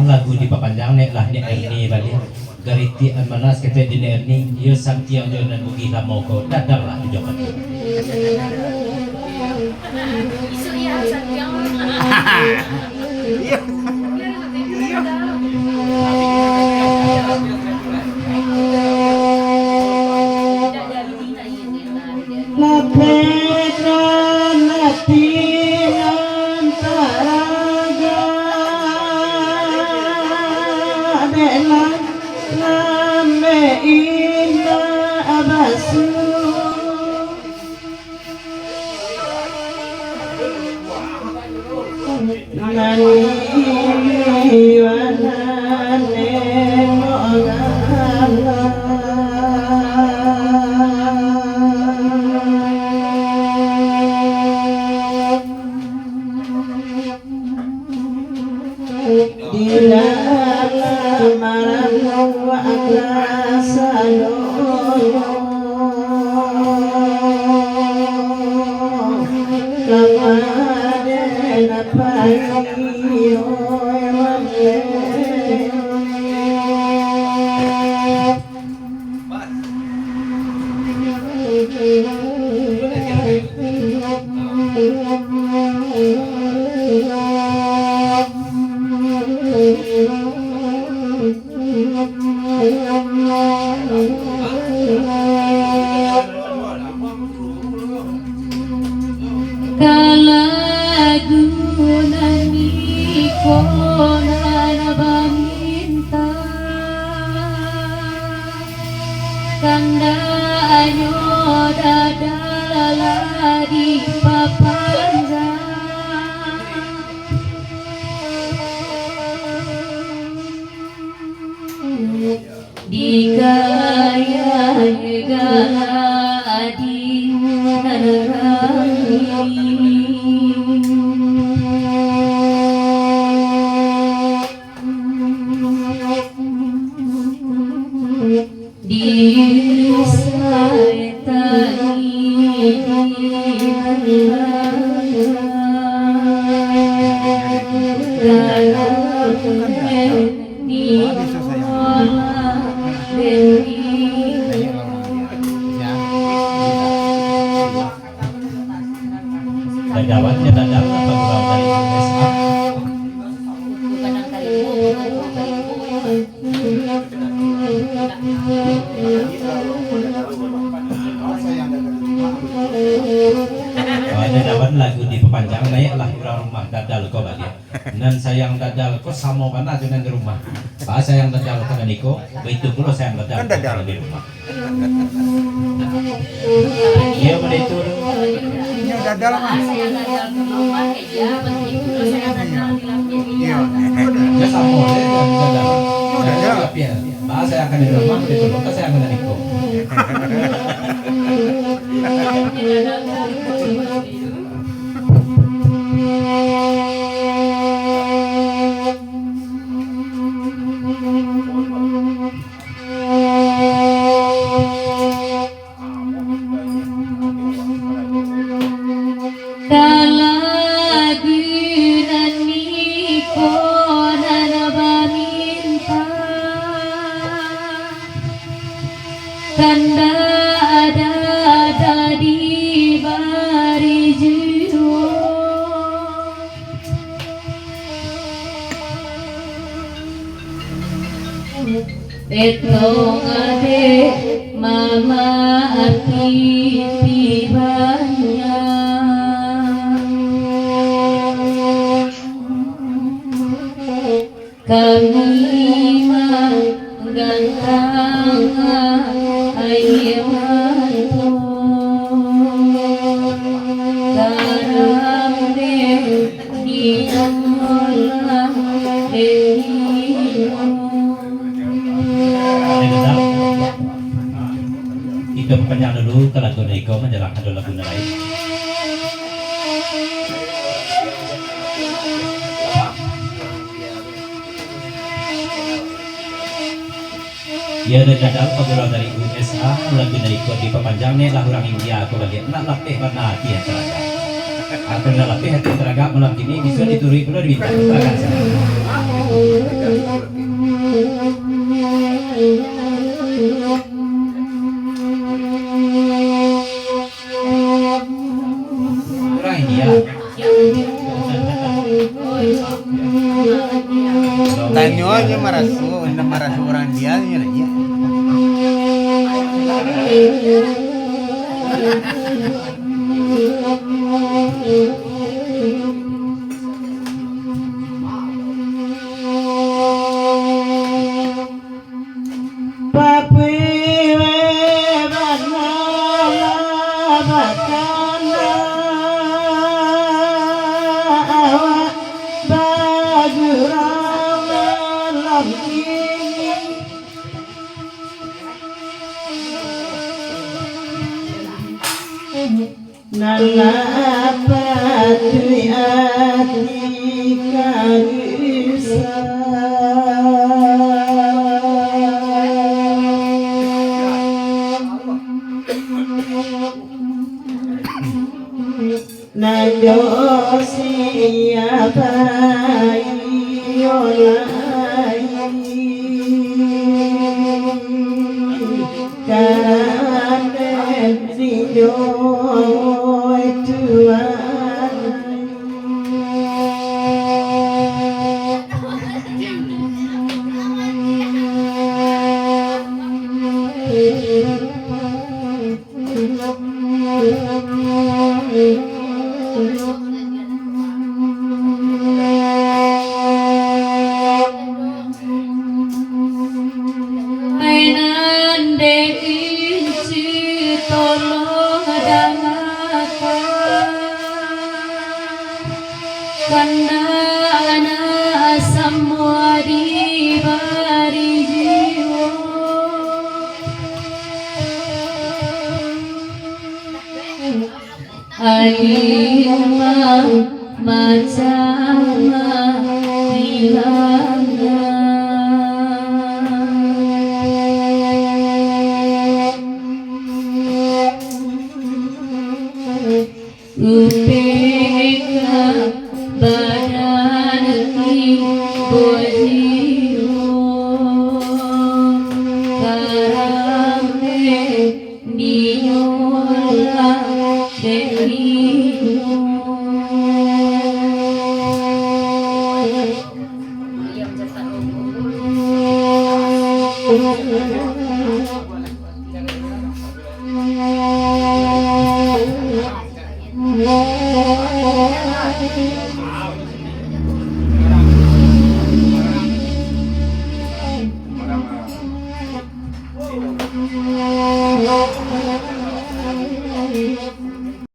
lagu di papanjang nek lah ni Erni balik gariti manas kete di Erni yo santiang jonan bugi kamoko dadang lah di Jawa Timur. Isu ya santiang. Dadawatnya dadang apa kurang dari USA. Dadawan lagu di pepanjang naiklah kurang rumah dadal kau balik. Dan sayang dadal kau sama kan aja di rumah. Pak sayang dadal kau niko, begitu pula sayang dadal di rumah. Iya begitu. Dadal mah. Saya dadal ke rumah aja begitu saya dadal di lapis. Iya. Ya sama deh dadal. Dadal. Bahasa yang akan di rumah begitu, saya akan niko. Etong ade mama ati tibanya kami menggantang ayat garam deh diolah Itu panjang dulu ke lagu Neko menjelang ada lagu lain. Ya ada jadal pegawai dari USA lagu Neko di pepanjangnya lah orang India aku balik nak latih mana hati yang teraga. Aku nak latih hati teraga malam ini bisa dituri pula di bintang teraga. Orang India. Tanyo aja marasu, anda marasu orang dia nya ya. Nando siapa iolai karanen sinyo Thank you.